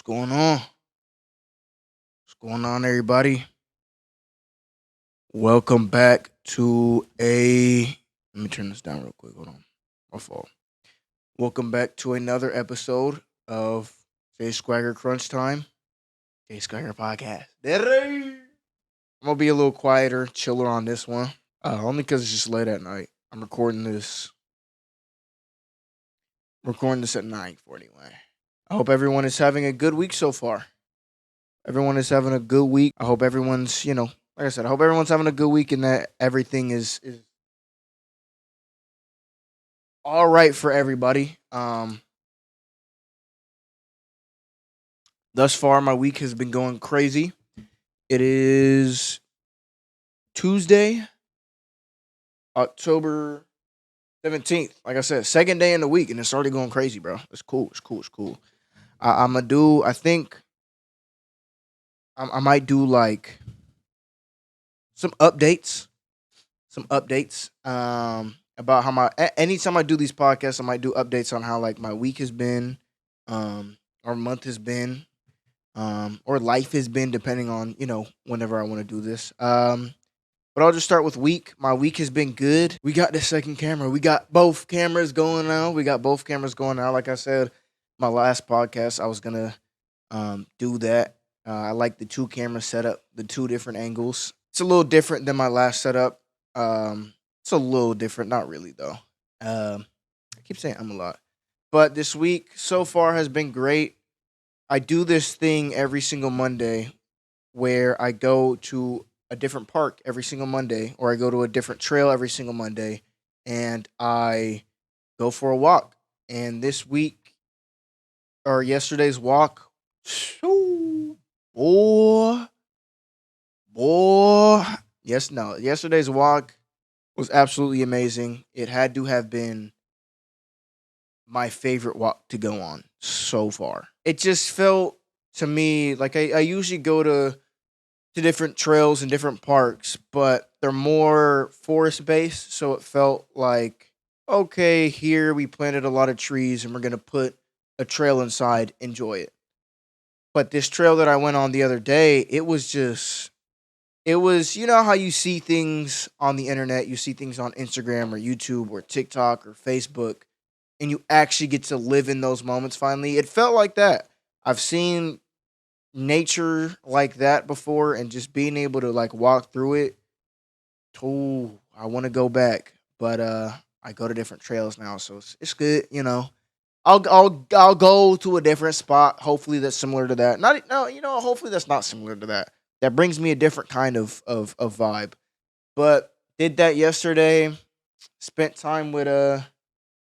What's going on? What's going on, everybody? Welcome back to a. Let me turn this down real quick. Hold on. My fault. Welcome back to another episode of Jsqwagger Crunchtime. Jsqwagger Podcast. I'm gonna be a little quieter, chiller on this one. Only because it's just late at night. I'm recording this at 9:40 anyway. I hope everyone is having a good week so far. Everyone is having a good week. I hope everyone's, like I said, I hope everyone's having a good week and that everything is all right for everybody. Thus far, my week has been going crazy. It is Tuesday, October 17th. Like I said, second day in the week, and it's already going crazy, bro. It's cool. It's cool. It's cool. I'm going to do, I think I might do like some updates. Some updates. About how anytime I do these podcasts, I might do updates on how like my week has been, or month has been, or life has been, depending on whenever I want to do this. But I'll just start with week. My week has been good. We got the second camera. We got both cameras going now. Like I said, my last podcast, I was gonna do that. I like the two camera setup, the two different angles. It's a little different than my last setup. It's a little different, not really though. I keep saying I'm a lot, but this week so far has been great. I do this thing every single Monday where I go to a different park every single Monday, or I go to a different trail every single Monday, and I go for a walk. And this week or yesterday's walk, shoo, boy, boy, yes, no, yesterday's walk was absolutely amazing. It had to have been my favorite walk to go on so far. It just felt to me like I usually go to different trails and different parks, but they're more forest based. So it felt like, okay, here we planted a lot of trees and we're going to put a trail inside, enjoy it. But this trail that I went on the other day, you know how you see things on the internet, you see things on Instagram or YouTube or TikTok or Facebook, and you actually get to live in those moments finally. It felt like that. I've seen nature like that before, and just being able to like walk through it. Oh, I want to go back, but I go to different trails now, so it's good. I'll go to a different spot. Hopefully that's similar to that. Not no, hopefully that's not similar to that. That brings me a different kind of vibe. But did that yesterday. Spent time with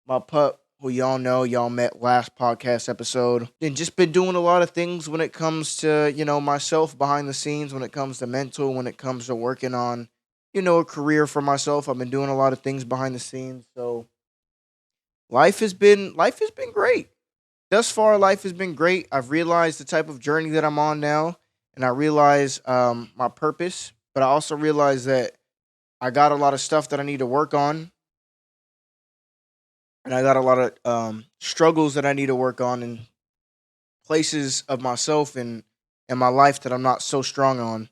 my pup, who y'all know, y'all met last podcast episode, and just been doing a lot of things when it comes to, myself behind the scenes, when it comes to mental, when it comes to working on, a career for myself. I've been doing a lot of things behind the scenes. So life has been great. Thus far, life has been great. I've realized the type of journey that I'm on now, and I realize my purpose, but I also realize that I got a lot of stuff that I need to work on, and I got a lot of struggles that I need to work on, and places of myself and my life that I'm not so strong on,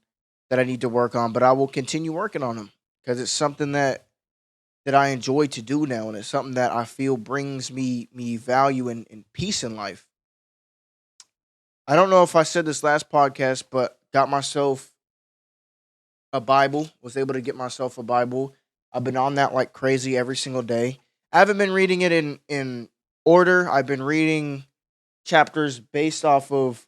that I need to work on. But I will continue working on them because it's something that I enjoy to do now, and it's something that I feel brings me value and peace in life. I don't know if I said this last podcast, but got myself a Bible. Was able to get myself a Bible. I've been on that like crazy every single day. I haven't been reading it in order. I've been reading chapters based off of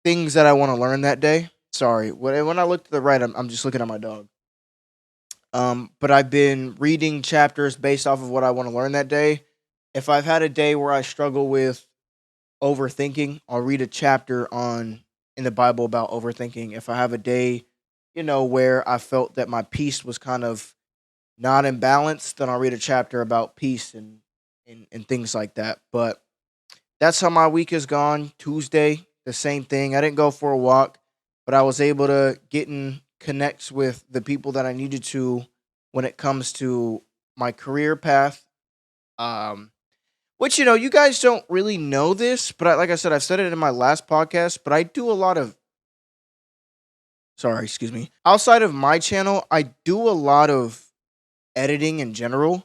things that I want to learn that day. Sorry, when I look to the right, I'm just looking at my dog. But I've been reading chapters based off of what I want to learn that day. If I've had a day where I struggle with overthinking, I'll read a chapter on in the Bible about overthinking. If I have a day, where I felt that my peace was kind of not in balance, then I'll read a chapter about peace and things like that. But that's how my week has gone. Tuesday, the same thing. I didn't go for a walk, but I was able to get in connects with the people that I needed to when it comes to my career path. Um, Which, you guys don't really know this, but like I said, I've said it in my last podcast, but I do a lot of, sorry, excuse me. Outside of my channel, I do a lot of editing in general.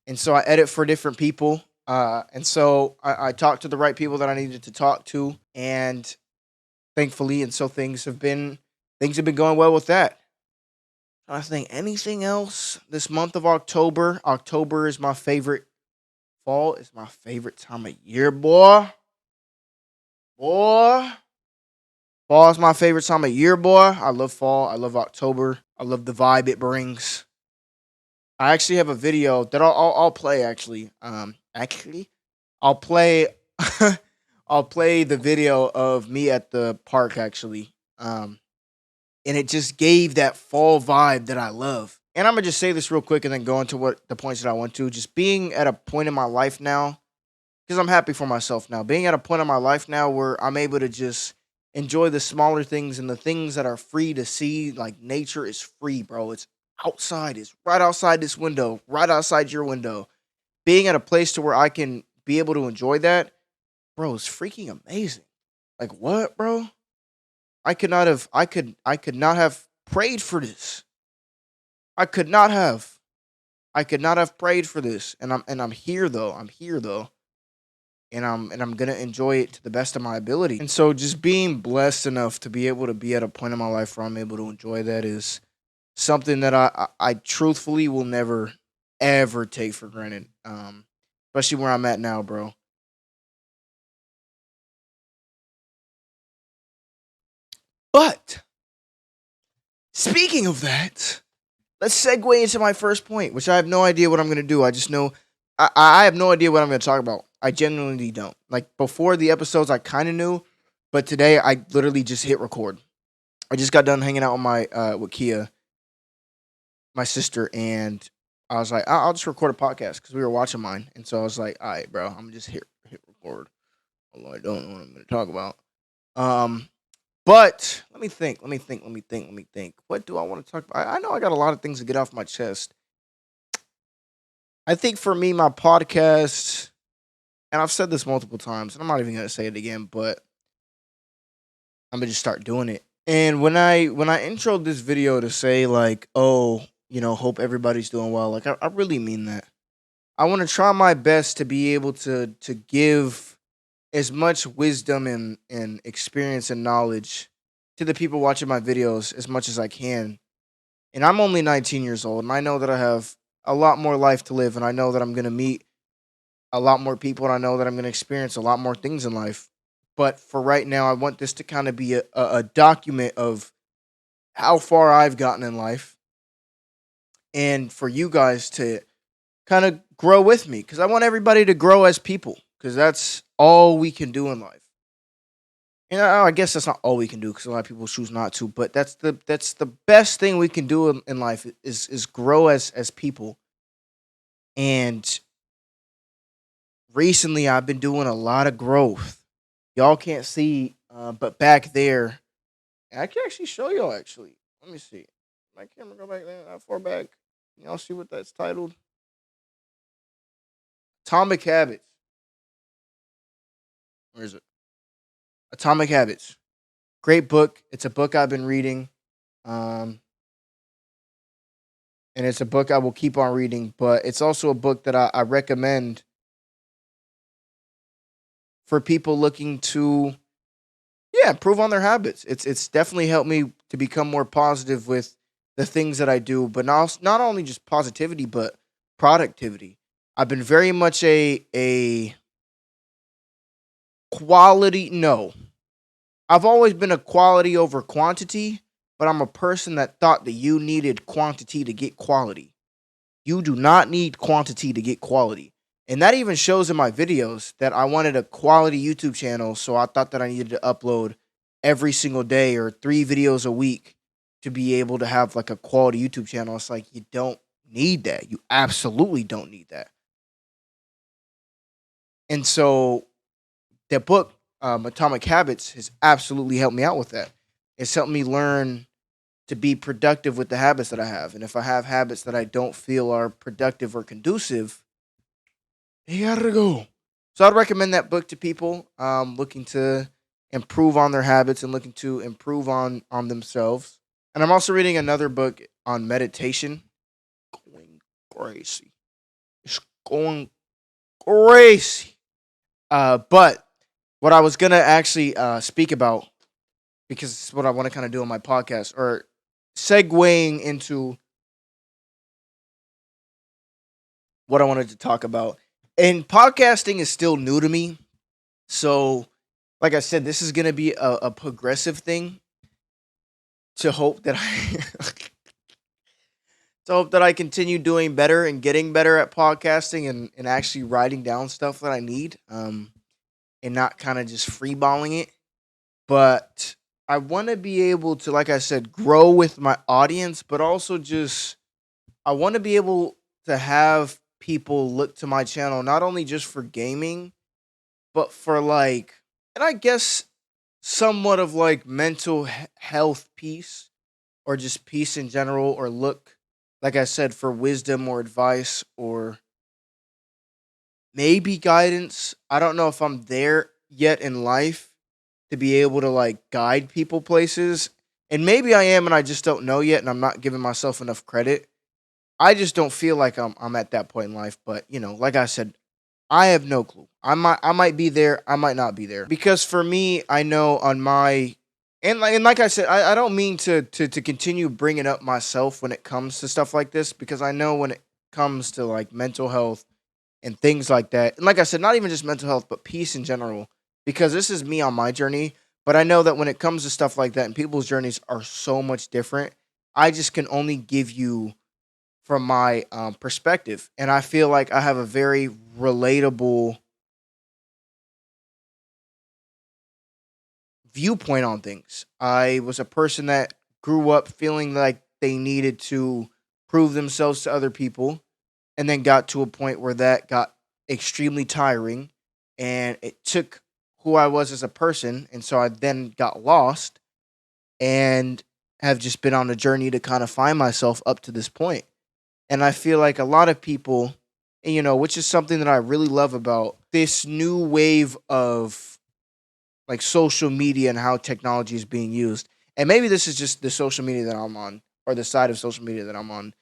And so I edit for different people. And so I talk to the right people that I needed to talk to. And thankfully, and so things have been going well with that. I think anything else this month of October. October is my favorite. Fall is my favorite time of year, boy. Boy. Fall is my favorite time of year, boy. I love fall. I love October. I love the vibe it brings. I actually have a video that I'll play actually. I'll play I'll play the video of me at the park actually. And it just gave that fall vibe that I love. And I'm gonna just say this real quick and then go into what the points that I want to. Just being at a point in my life now, because I'm happy for myself now. Being at a point in my life now where I'm able to just enjoy the smaller things and the things that are free to see. Like nature is free, bro. It's outside. It's right outside this window, right outside your window. Being at a place to where I can be able to enjoy that, bro, is freaking amazing. Like what, bro? I could not have prayed for this. I could not have. I could not have prayed for this. And I'm here though. I'm here though. And I'm gonna enjoy it to the best of my ability. And so just being blessed enough to be able to be at a point in my life where I'm able to enjoy that is something that I truthfully will never ever take for granted. Especially where I'm at now, bro. But speaking of that, let's segue into my first point, which I have no idea what I'm gonna do. I just know I have no idea what I'm gonna talk about. I genuinely don't. Like before the episodes, I kind of knew, but today I literally just hit record. I just got done hanging out with my with Kia, my sister, and I was like, I'll just record a podcast because we were watching mine, and so I was like, all right, bro, I'm just hit record. Although I don't know what I'm gonna talk about. Um, but let me think. Let me think. Let me think. Let me think. What do I want to talk about? I know I got a lot of things to get off my chest. I think for me, my podcast, and I've said this multiple times, and I'm not even gonna say it again, but I'm gonna just start doing it. And when I introed this video to say like, oh, hope everybody's doing well, like I really mean that. I want to try my best to be able to give as much wisdom and experience and knowledge to the people watching my videos as much as I can. And I'm only 19 years old, and I know that I have a lot more life to live, and I know that I'm gonna meet a lot more people, and I know that I'm going to experience a lot more things in life. But for right now, I want this to kind of be a document of how far I've gotten in life, and for you guys to kind of grow with me, because I want everybody to grow as people, because that's all we can do in life. And I guess that's not all we can do, because a lot of people choose not to. But that's the best thing we can do in life is grow as people. And recently, I've been doing a lot of growth. Y'all can't see, but back there, I can actually show y'all. Actually, let me see. My camera go back there, that far back. Y'all see what that's titled? Atomic Habits. Where is it? Atomic Habits. Great book. It's a book I've been reading, um, and it's a book I will keep on reading. But it's also a book that I recommend for people looking to, yeah, improve on their habits. It's definitely helped me to become more positive with the things that I do, but not only just positivity, but productivity. I've been very much a quality. No, I've always been a quality over quantity, but I'm a person that thought that you needed quantity to get quality. You do not need quantity to get quality. And that even shows in my videos that I wanted a quality YouTube channel. So I thought that I needed to upload every single day or 3 videos a week to be able to have like a quality YouTube channel. It's like, you don't need that. You absolutely don't need that. And so that book, Atomic Habits, has absolutely helped me out with that. It's helped me learn to be productive with the habits that I have. And if I have habits that I don't feel are productive or conducive, you gotta go. So I'd recommend that book to people looking to improve on their habits and looking to improve on themselves. And I'm also reading another book on meditation. Going crazy. It's going crazy. But what I was gonna actually speak about, because it's what I want to kind of do on my podcast, or segueing into what I wanted to talk about. And podcasting is still new to me. So, like I said, this is going to be a progressive thing to hope that to hope that I continue doing better and getting better at podcasting and actually writing down stuff that I need and not kind of just freeballing it. But I want to be able to, like I said, grow with my audience, but also just I want to be able to have people look to my channel not only just for gaming, but for like, and I guess somewhat of like mental health piece or just peace in general, or look, like I said, for wisdom or advice or maybe guidance. I don't know if I'm there yet in life to be able to like guide people places. And maybe I am and I just don't know yet and I'm not giving myself enough credit. I just don't feel like I'm at that point in life, but like I said, I have no clue. I might be there, I might not be there. Because for me, I know on my and like I said, I don't mean to continue bringing up myself when it comes to stuff like this, because I know when it comes to like mental health and things like that. And like I said, not even just mental health, but peace in general, because this is me on my journey, but I know that when it comes to stuff like that and people's journeys are so much different, I just can only give you from my perspective. And I feel like I have a very relatable viewpoint on things. I was a person that grew up feeling like they needed to prove themselves to other people, and then got to a point where that got extremely tiring and it took who I was as a person. And so I then got lost and have just been on a journey to kind of find myself up to this point. And I feel like a lot of people, which is something that I really love about this new wave of like social media and how technology is being used. And maybe this is just the social media that I'm on, or the side of social media that I'm on,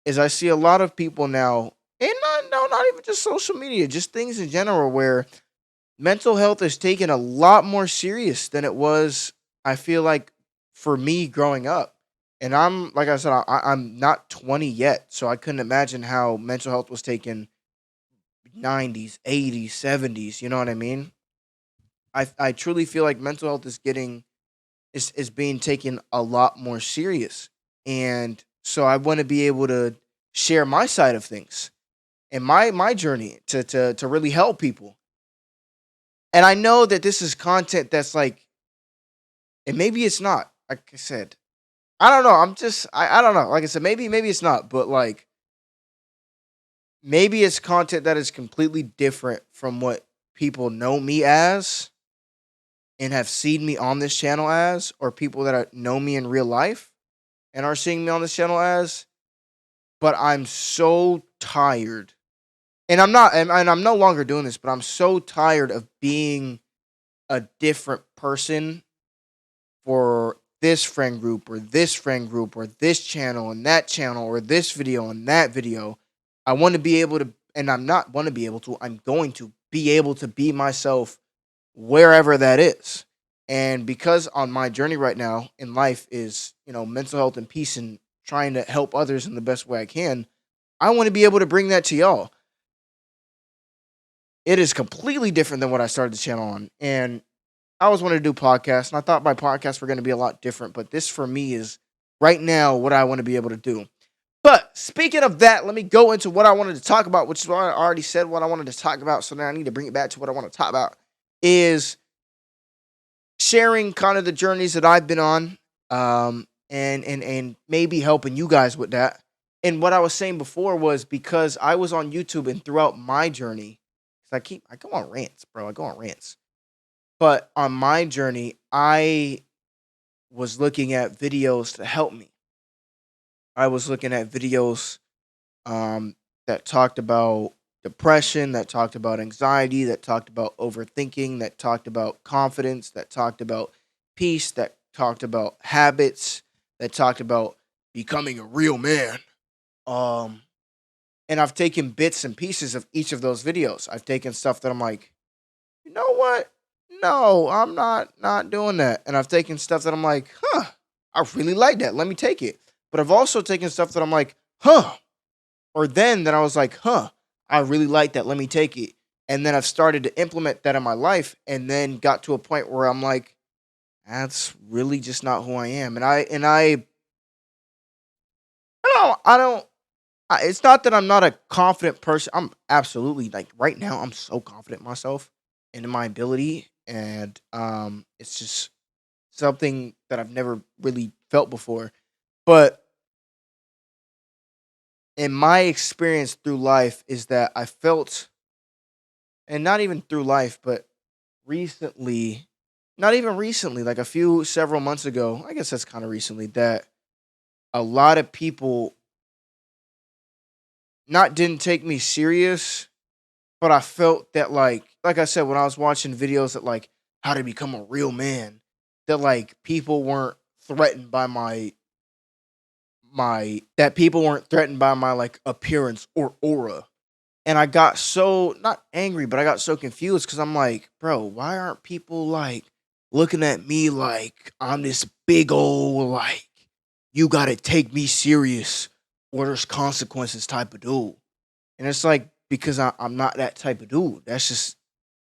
is I see a lot of people now, and not even just social media, just things in general, where mental health is taken a lot more serious than it was, I feel like, for me growing up. And I'm, like I said, I'm not 20 yet, so I couldn't imagine how mental health was taken 90s, 80s, 70s, you know what I mean? I truly feel like mental health is being taken a lot more serious. And so I want to be able to share my side of things and my journey to really help people. And I know that this is content that's like, and maybe it's not. Like I said, I don't know. I don't know. Like I said, maybe it's not, but like maybe it's content that is completely different from what people know me as and have seen me on this channel as, or people that know me in real life and are seeing me on this channel as. But I'm so tired, and I'm not, and I'm no longer doing this, but I'm so tired of being a different person for this friend group or this friend group or this channel and that channel or this video and that video. I want to be able to, and I'm not want to be able to, I'm going to be able to be myself wherever that is. And because on my journey right now in life is, mental health and peace and trying to help others in the best way I can, I want to be able to bring that to y'all. It is completely different than what I started the channel on. And I always wanted to do podcasts, and I thought my podcasts were going to be a lot different, but this for me is right now what I want to be able to do. But speaking of that, let me go into what I wanted to talk about, which is what I already said what I wanted to talk about. So now I need to bring it back to what I want to talk about, is sharing kind of the journeys that I've been on, and maybe helping you guys with that. And what I was saying before was because I was on YouTube and throughout my journey, because I go on rants, bro. I go on rants. But on my journey, I was looking at videos to help me. I was looking at videos um, that talked about depression, that talked about anxiety, that talked about overthinking, that talked about confidence, that talked about peace, that talked about habits, that talked about becoming a real man. Um, and I've taken bits and pieces of each of those videos. I've taken stuff that I'm like, you know what? No, I'm not doing that. And I've taken stuff that I'm like, huh, I really like that. Let me take it. But I've also taken stuff that I'm like, huh, or then that I was like, huh, I really like that. Let me take it. And then I've started to implement that in my life and then got to a point where I'm like, that's really just not who I am. I don't, it's not that I'm not a confident person. I'm absolutely like right now, I'm so confident in myself and in my ability. And it's just something that I've never really felt before. But in my experience through life is that I felt, and not even through life, but recently, not even recently, like several months ago, I guess that's kind of recently, that a lot of people not didn't take me serious, but I felt that like I said, when I was watching videos that like how to become a real man, that like people weren't threatened by my like appearance or aura. And I got so not angry, but I got so confused because I'm like, bro, why aren't people like looking at me like I'm this big old like you gotta take me serious or there's consequences type of dude? And it's like because I'm not that type of dude. That's just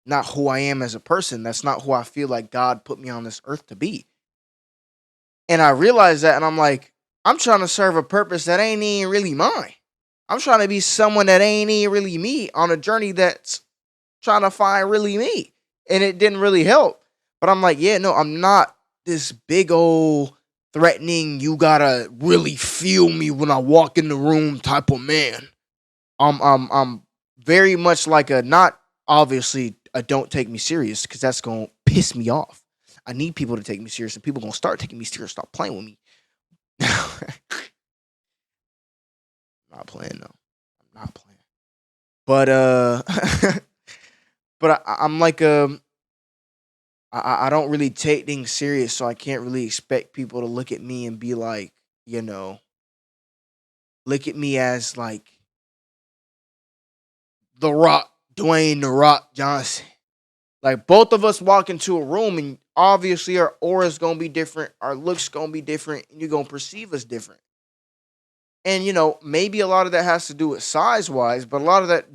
not who I am as a person. That's not who I feel like God put me on this earth to be. And I realized that, and I'm like, I'm trying to serve a purpose that ain't even really mine. I'm trying to be someone that ain't even really me on a journey that's trying to find really me. And it didn't really help. But I'm like, yeah, no, I'm not this big old threatening, you gotta really feel me when I walk in the room type of man. I'm very much like a not obviously a don't take me serious because that's gonna piss me off. I need people to take me serious, and people gonna start taking me serious. Stop playing with me. Not playing though. I'm not playing. But I'm like I don't really take things serious, so I can't really expect people to look at me and be like, you know, look at me as like the Rock, Dwayne the Rock Johnson. Like both of us walk into a room and obviously our aura's gonna be different, our looks gonna be different, and you're gonna perceive us different. And maybe a lot of that has to do with size wise, but a lot of that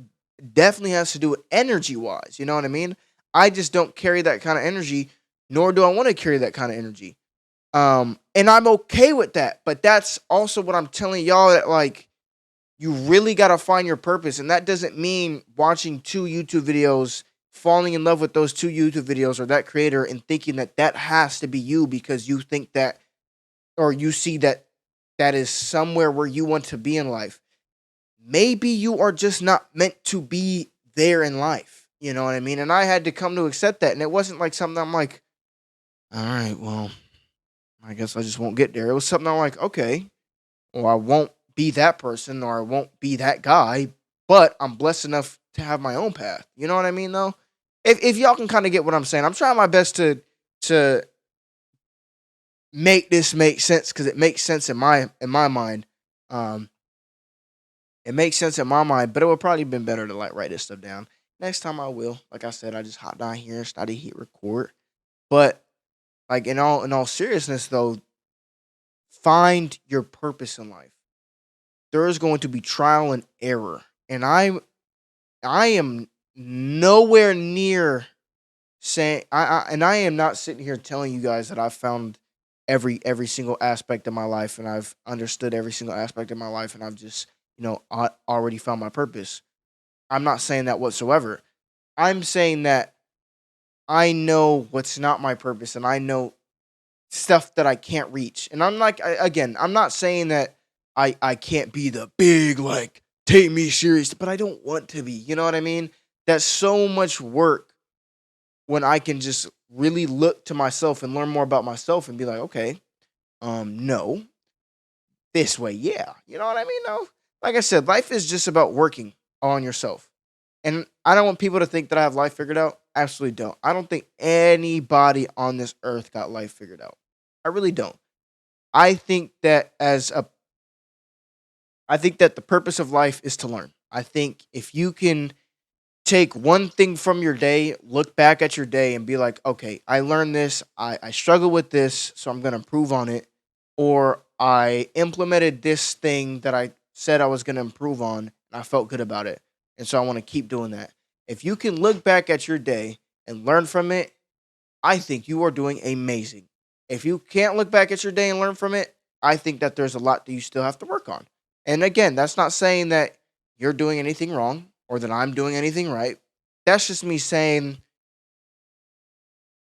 definitely has to do with energy wise. You know what I mean? I just don't carry that kind of energy, nor do I want to carry that kind of energy. And I'm okay with that. But that's also what I'm telling y'all that like you really gotta find your purpose. And that doesn't mean watching two YouTube videos, falling in love with those two YouTube videos or that creator and thinking that that has to be you because you think that or you see that that is somewhere where you want to be in life. Maybe you are just not meant to be there in life. You know what I mean? And I had to come to accept that. And it wasn't like something I'm like, all right, well, I guess I just won't get there. It was something I'm like, okay, well, I won't be that person or I won't be that guy, but I'm blessed enough to have my own path. You know what I mean, though? If y'all can kind of get what I'm saying, I'm trying my best to make this make sense because it makes sense in my mind. Um, it makes sense in my mind, but it would probably been better to like write this stuff down. Next time I will. Like I said, I just hopped down here, started hit record. But like in all seriousness though, find your purpose in life. There is going to be trial and error. And I am nowhere near saying I am not sitting here telling you guys that I've found every single aspect of my life and I've understood every single aspect of my life and I've just already found my purpose. I'm not saying that whatsoever. I'm saying that I know what's not my purpose and I know stuff that I can't reach. And I'm like, again, I'm not saying that I can't be the big, like, take me serious, but I don't want to be. You know what I mean? That's so much work when I can just really look to myself and learn more about myself and be like, okay, no, this way, yeah. You know what I mean? No. Like I said, life is just about working on yourself. And I don't want people to think that I have life figured out. Absolutely don't. I don't think anybody on this earth got life figured out. I really don't. I think that I think that the purpose of life is to learn. I think if you can take one thing from your day, look back at your day and be like, okay, I learned this. I struggle with this, so I'm going to improve on it. Or I implemented this thing that I said I was going to improve on and I felt good about it. And so I want to keep doing that. If you can look back at your day and learn from it, I think you are doing amazing. If you can't look back at your day and learn from it, I think that there's a lot that you still have to work on. And again, that's not saying that you're doing anything wrong or that I'm doing anything right. That's just me saying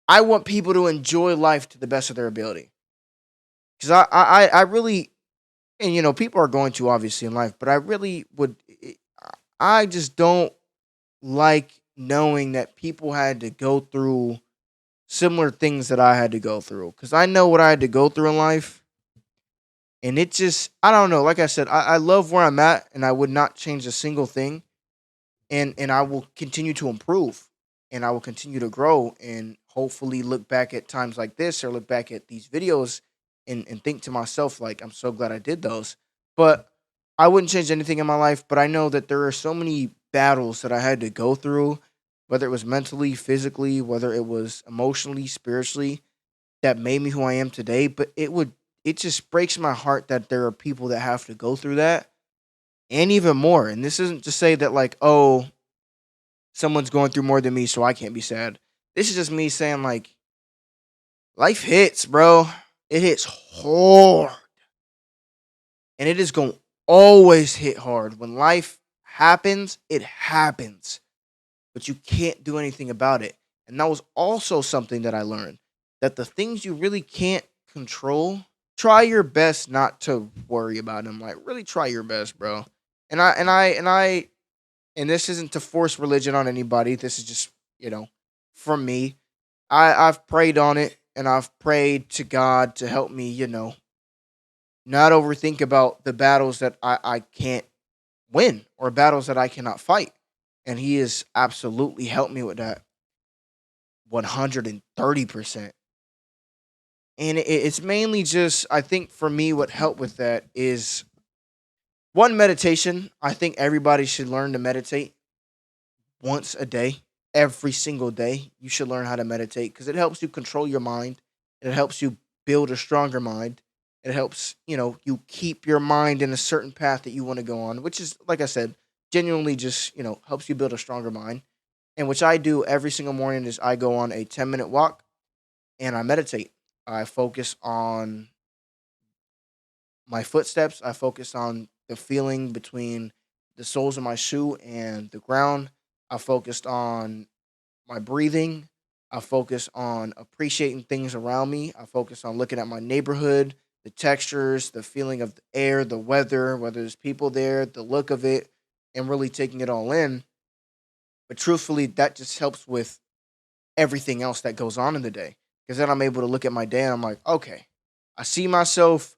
I want people to enjoy life to the best of their ability. Because I really, and people are going to obviously in life, but I really would, I just don't like knowing that people had to go through similar things that I had to go through. Because I know what I had to go through in life. And it just, I don't know. Like I said, I love where I'm at and I would not change a single thing. And I will continue to improve and I will continue to grow and hopefully look back at times like this or look back at these videos and think to myself, like, I'm so glad I did those. But I wouldn't change anything in my life. But I know that there are so many battles that I had to go through, whether it was mentally, physically, whether it was emotionally, spiritually, that made me who I am today. But it just breaks my heart that there are people that have to go through that and even more. And this isn't to say that, like, oh, someone's going through more than me, so I can't be sad. This is just me saying, like, life hits, bro. It hits hard. And it is going to always hit hard. When life happens, it happens. But you can't do anything about it. And that was also something that I learned, that the things you really can't control, try your best not to worry about them. Like, really try your best, bro. And this isn't to force religion on anybody. This is just, from me. I've prayed on it and I've prayed to God to help me, not overthink about the battles that I can't win or battles that I cannot fight. And He has absolutely helped me with that 130%. And it's mainly just, I think for me, what helped with that is one, meditation. I think everybody should learn to meditate once a day, every single day. You should learn how to meditate because it helps you control your mind. It helps you build a stronger mind. It helps, you keep your mind in a certain path that you want to go on, which is, like I said, genuinely just, helps you build a stronger mind. And which I do every single morning is I go on a 10-minute walk and I meditate. I focus on my footsteps. I focus on the feeling between the soles of my shoe and the ground. I focused on my breathing. I focus on appreciating things around me. I focus on looking at my neighborhood, the textures, the feeling of the air, the weather, whether there's people there, the look of it, and really taking it all in. But truthfully, that just helps with everything else that goes on in the day. Because then I'm able to look at my day and I'm like, okay, I see myself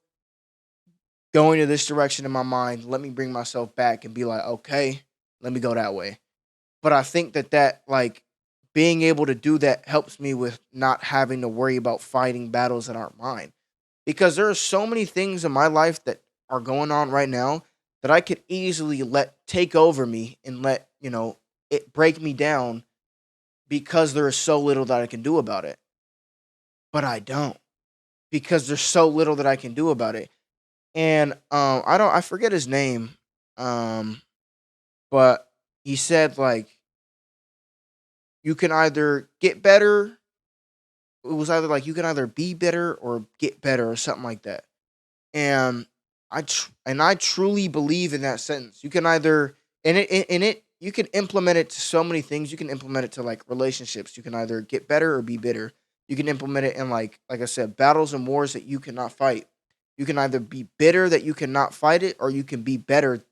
going to this direction in my mind. Let me bring myself back and be like, okay, let me go that way. But I think that like being able to do that helps me with not having to worry about fighting battles that aren't mine. Because there are so many things in my life that are going on right now that I could easily let take over me and let, it break me down because there is so little that I can do about it. But I don't because there's so little that I can do about it. And I forget his name. Um but he said like you can either get better, it was either like you can either be better or get better or something like that. And I truly believe in that sentence. You can either and it you can implement it to so many things. You can implement it to like relationships. You can either get better or be bitter. You can implement it in like I said, battles and wars that you cannot fight. You can either be bitter that you cannot fight it, or you can be better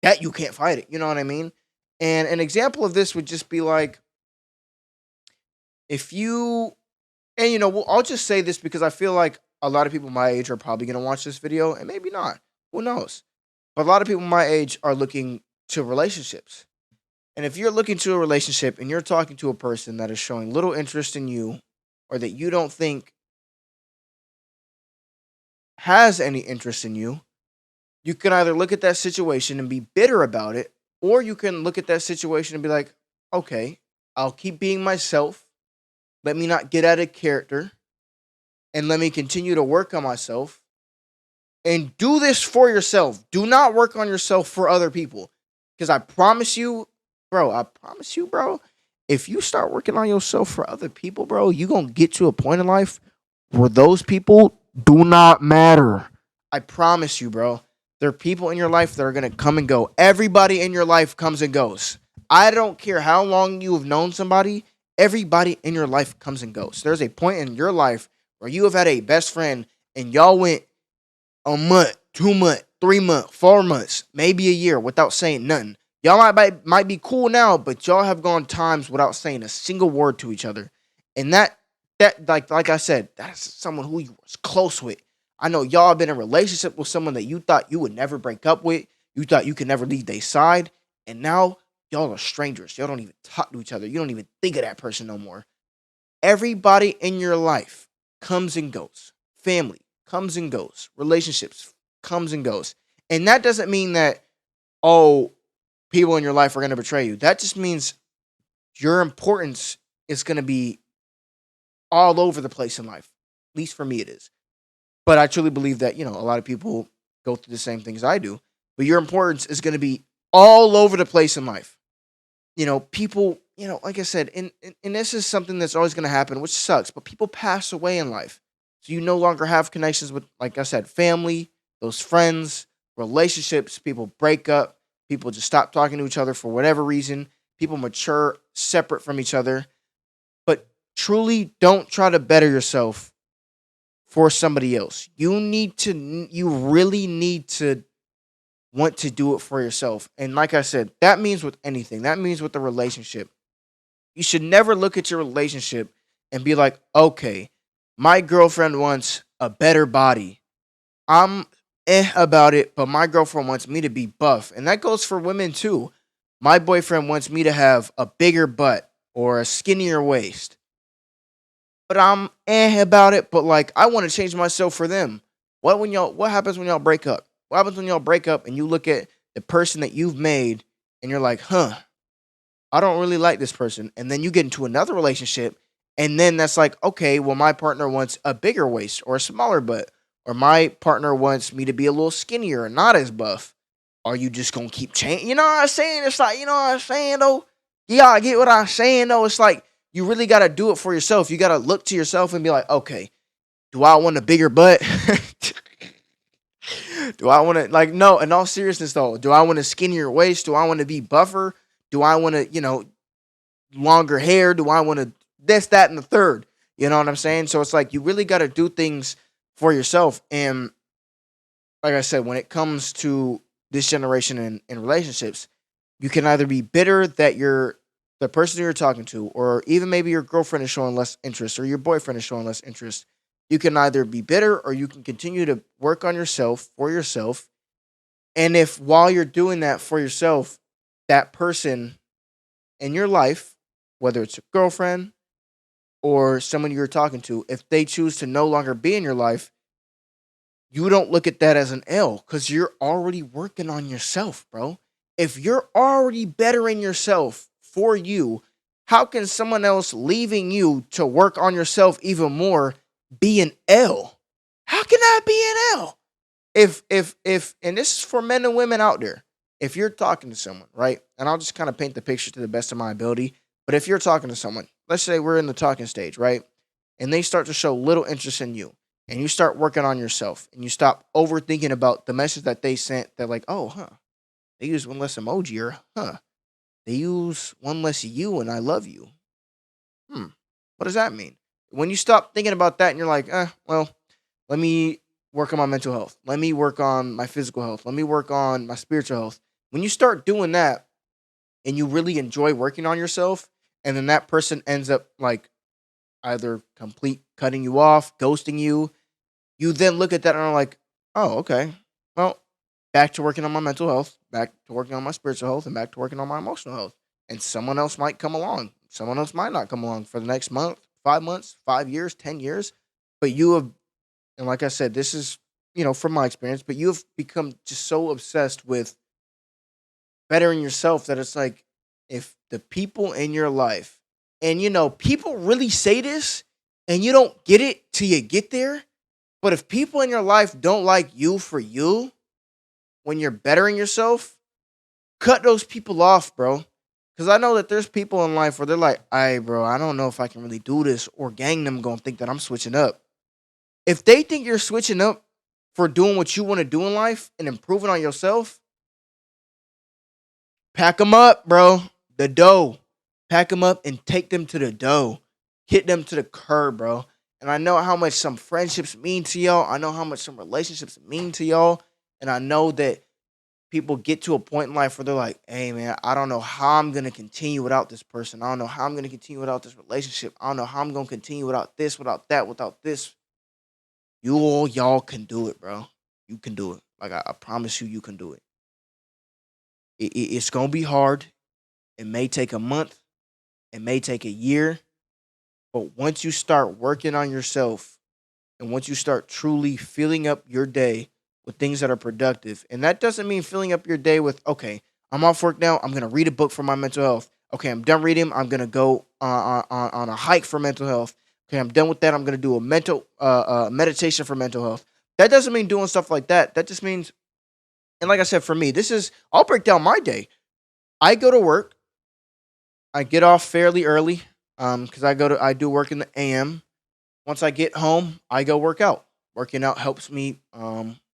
that you can't fight it. You know what I mean? And an example of this would just be like if you and I'll just say this because I feel like a lot of people my age are probably gonna watch this video, and maybe not. Who knows? But a lot of people my age are looking to relationships. And if you're looking to a relationship and you're talking to a person that is showing little interest in you or that you don't think has any interest in you, you can either look at that situation and be bitter about it, or you can look at that situation and be like, okay, I'll keep being myself. Let me not get out of character and let me continue to work on myself and do this for yourself. Do not work on yourself for other people. Because I promise you, bro, if you start working on yourself for other people, bro, you going to get to a point in life where those people do not matter. I promise you, bro. There are people in your life that are going to come and go. Everybody in your life comes and goes. I don't care how long you have known somebody, everybody in your life comes and goes. There's a point in your life where you have had a best friend and y'all went a month, 2 months, 3 months, 4 months, maybe a year without saying nothing. Y'all might be cool now, but y'all have gone times without saying a single word to each other. And that like I said, that's someone who you was close with. I know y'all have been in a relationship with someone that you thought you would never break up with. You thought you could never leave their side. And now y'all are strangers. Y'all don't even talk to each other. You don't even think of that person no more. Everybody in your life comes and goes. Family comes and goes. Relationships comes and goes. And that doesn't mean that, oh, people in your life are going to betray you. That just means your importance is going to be all over the place in life. At least for me, it is. But I truly believe that, a lot of people go through the same things I do. But your importance is going to be all over the place in life. People, like I said, and this is something that's always going to happen, which sucks, but people pass away in life. So you no longer have connections with, like I said, family, those friends, relationships. People break up. People just stop talking to each other for whatever reason. People mature separate from each other. But truly don't try to better yourself for somebody else. You really need to want to do it for yourself. And like I said, that means with anything. That means with a relationship. You should never look at your relationship and be like, okay, my girlfriend wants a better body. I'm about it, but my girlfriend wants me to be buff. And that goes for women too. My boyfriend wants me to have a bigger butt or a skinnier waist. But I'm about it, but like I want to change myself for them. What happens when y'all break up? What happens when y'all break up and you look at the person that you've made and you're like, I don't really like this person. And then you get into another relationship and then that's like, okay, well, my partner wants a bigger waist or a smaller butt. Or my partner wants me to be a little skinnier and not as buff. Are you just gonna keep changing? You know what I'm saying? It's like, you know what I'm saying though? Yeah, I get what I'm saying though. It's like you really gotta do it for yourself. You gotta look to yourself and be like, okay, do I want a bigger butt? Do I want to no, in all seriousness though, do I want a skinnier waist? Do I want to be buffer? Do I want to, longer hair? Do I want to this, that, and the third? You know what I'm saying? So it's like you really got to do things for yourself. And like I said, when it comes to this generation in relationships, you can either be bitter that the person you're talking to, or even maybe your girlfriend is showing less interest, or your boyfriend is showing less interest. You can either be bitter or you can continue to work on yourself for yourself. And if while you're doing that for yourself, that person in your life, whether it's a girlfriend or someone you're talking to, if they choose to no longer be in your life, you don't look at that as an L because you're already working on yourself, bro. If you're already bettering yourself for you, how can someone else leaving you to work on yourself even more be an L? How can that be an L? If and this is for men and women out there. If you're talking to someone, right? And I'll just kind of paint the picture to the best of my ability. But if you're talking to someone, let's say we're in the talking stage, right? And they start to show little interest in you, and you start working on yourself, and you stop overthinking about the message that they sent. They're like, oh, they use one less emoji, or they use one less you, and I love you. What does that mean? When you stop thinking about that, and you're like, well, let me work on my mental health. Let me work on my physical health. Let me work on my spiritual health. When you start doing that, and you really enjoy working on yourself, and then that person ends up like either complete cutting you off, ghosting you, you then look at that and are like, oh, okay. Well, back to working on my mental health, back to working on my spiritual health, and back to working on my emotional health. and someone else might come along. Someone else might not come along for the next month, 5 months, 5 years, 10 years. But you have, and like I said, this is from my experience. But you have become just so obsessed with bettering yourself that it's like if the people in your life, and people really say this, and you don't get it till you get there. But if people in your life don't like you for you when you're bettering yourself, cut those people off, bro. Because I know that there's people in life where they're like, "Hey, bro, I don't know if I can really do this," or gang them gonna think that I'm switching up. If they think you're switching up for doing what you want to do in life and improving on yourself, pack them up, bro. The dough. Pack them up and take them to the dough. Hit them to the curb, bro. And I know how much some friendships mean to y'all. I know how much some relationships mean to y'all. And I know that people get to a point in life where they're like, hey, man, I don't know how I'm going to continue without this person. I don't know how I'm going to continue without this relationship. I don't know how I'm going to continue without this, without that, without this. Y'all can do it, bro. You can do it. Like, I promise you, you can do it. It's going to be hard. It may take a month. It may take a year. But once you start working on yourself and once you start truly filling up your day with things that are productive, and that doesn't mean filling up your day with, okay, I'm off work now. I'm going to read a book for my mental health. Okay, I'm done reading. I'm going to go on a hike for mental health. Okay, I'm done with that. I'm going to do a mental meditation for mental health. That doesn't mean doing stuff like that. That just means, and like I said, for me, I'll break down my day. I go to work. I get off fairly early because I do work in the AM. Once I get home, I go work out. Working out helps me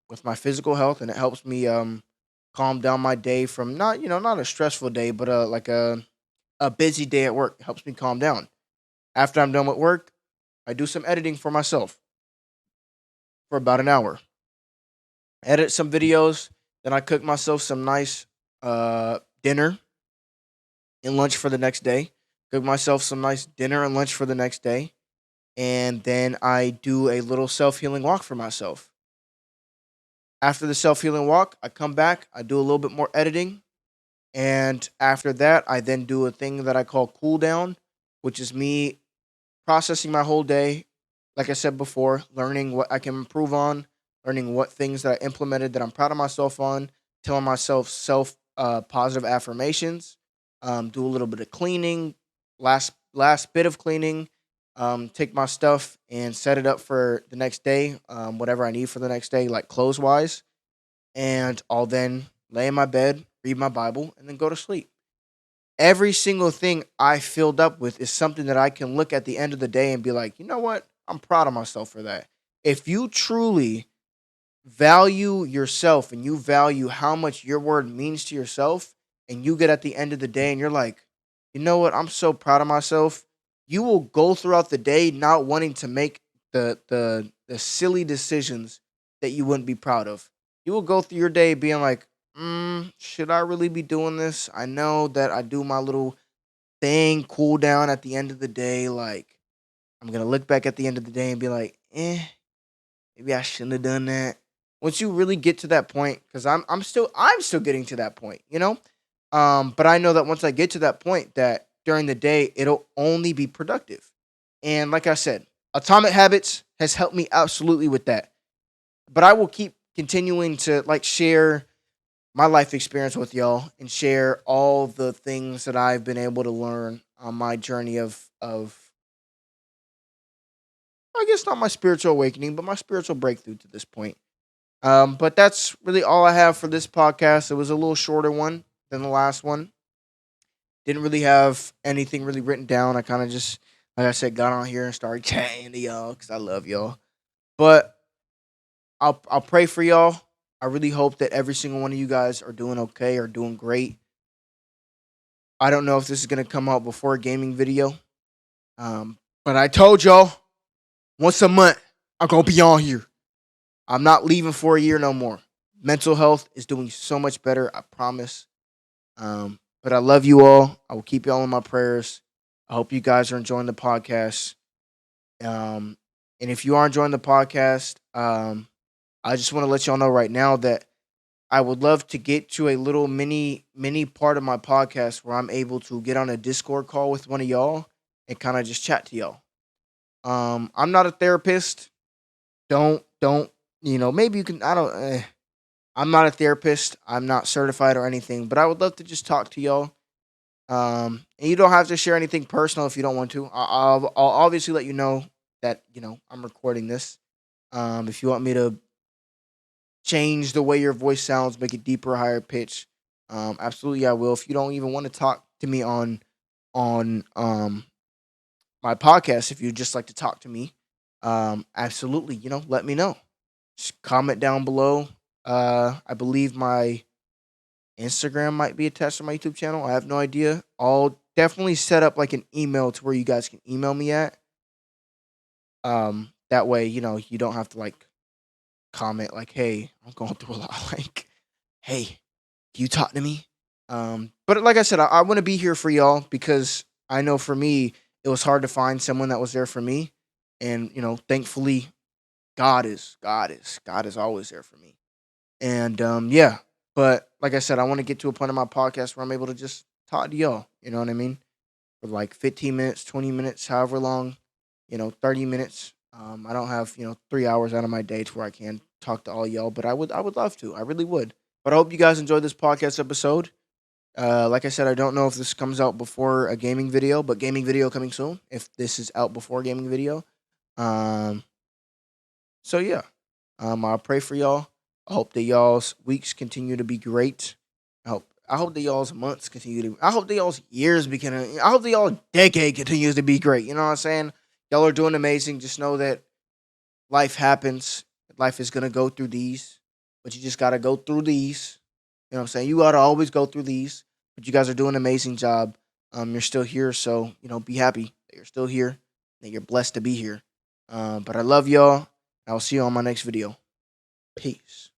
with my physical health, and it helps me calm down my day from not a stressful day, but like a busy day at work. It helps me calm down. After I'm done with work, I do some editing for myself for about an hour. Edit some videos, then I cook myself some nice dinner and lunch for the next day. Cook myself some nice dinner and lunch for the next day. And then I do a little self healing walk for myself. After the self healing walk, I come back, I do a little bit more editing. And after that, I then do a thing that I call cool down, which is me processing my whole day. Like I said before, learning what I can improve on, learning what things that I implemented that I'm proud of myself on, telling myself self positive affirmations, do a little bit of cleaning, last bit of cleaning, take my stuff and set it up for the next day, whatever I need for the next day, like clothes wise, and I'll then lay in my bed, read my Bible, and then go to sleep. Every single thing I filled up with is something that I can look at the end of the day and be like, you know what? I'm proud of myself for that. If you truly value yourself and you value how much your word means to yourself, and you get at the end of the day and you're like, you know what? I'm so proud of myself. You will go throughout the day not wanting to make the silly decisions that you wouldn't be proud of. You will go through your day being like, should I really be doing this? I know that I do my little thing, cool down at the end of the day. Like, I'm gonna look back at the end of the day and be like, maybe I shouldn't have done that. Once you really get to that point, because I'm still getting to that point, But I know that once I get to that point, that during the day it'll only be productive. And like I said, Atomic Habits has helped me absolutely with that. But I will keep continuing to like share my life experience with y'all and share all the things that I've been able to learn on my journey of I guess not my spiritual awakening, but my spiritual breakthrough to this point. But that's really all I have for this podcast. It was a little shorter one than the last one. Didn't really have anything really written down. I kind of just, like I said, got on here and started chatting to y'all because I love y'all. But I'll pray for y'all. I really hope that every single one of you guys are doing okay or doing great. I don't know if this is gonna come out before a gaming video. But I told y'all once a month I'm gonna be on here. I'm not leaving for a year no more. Mental health is doing so much better, I promise. But I love you all. I will keep y'all in my prayers. I hope you guys are enjoying the podcast. And if you are enjoying the podcast, I just want to let y'all know right now that I would love to get to a little mini part of my podcast where I'm able to get on a Discord call with one of y'all and kind of just chat to y'all. I'm not a therapist. Don't maybe you can. I don't. I'm not a therapist. I'm not certified or anything, but I would love to just talk to y'all. And you don't have to share anything personal if you don't want to. I'll obviously let you know that I'm recording this. If you want me to change the way your voice sounds, make it deeper, higher pitch, absolutely I will. If you don't even want to talk to me on my podcast, if you just like to talk to me, absolutely, let me know. Just comment down below. I believe my Instagram might be attached to my YouTube channel. I have no idea. I'll definitely set up like an email to where you guys can email me at. That way, you don't have to like comment like, "Hey, I'm going through a lot." Like, "Hey, can you talk to me?" But like I said, I want to be here for y'all because I know for me it was hard to find someone that was there for me, and thankfully, God is always there for me. And yeah, but like I said, I want to get to a point in my podcast where I'm able to just talk to y'all. You know what I mean? For like 15 minutes, 20 minutes, however long, 30 minutes. I don't have 3 hours out of my day to where I can talk to all y'all, but I would love to. I really would. But I hope you guys enjoyed this podcast episode. Like I said, I don't know if this comes out before a gaming video, but gaming video coming soon. If this is out before gaming video, um, so yeah, I'll pray for y'all. I hope that y'all's weeks continue to be great. I hope that y'all's months continue to. I hope that y'all's years begin. I hope that y'all decade continues to be great. You know what I'm saying? Y'all are doing amazing. Just know that life happens. Life is gonna go through these, but you just gotta go through these. You know what I'm saying? You gotta always go through these. But you guys are doing an amazing job. You're still here, so be happy that you're still here. That you're blessed to be here. But I love y'all. I will see you on my next video. Peace.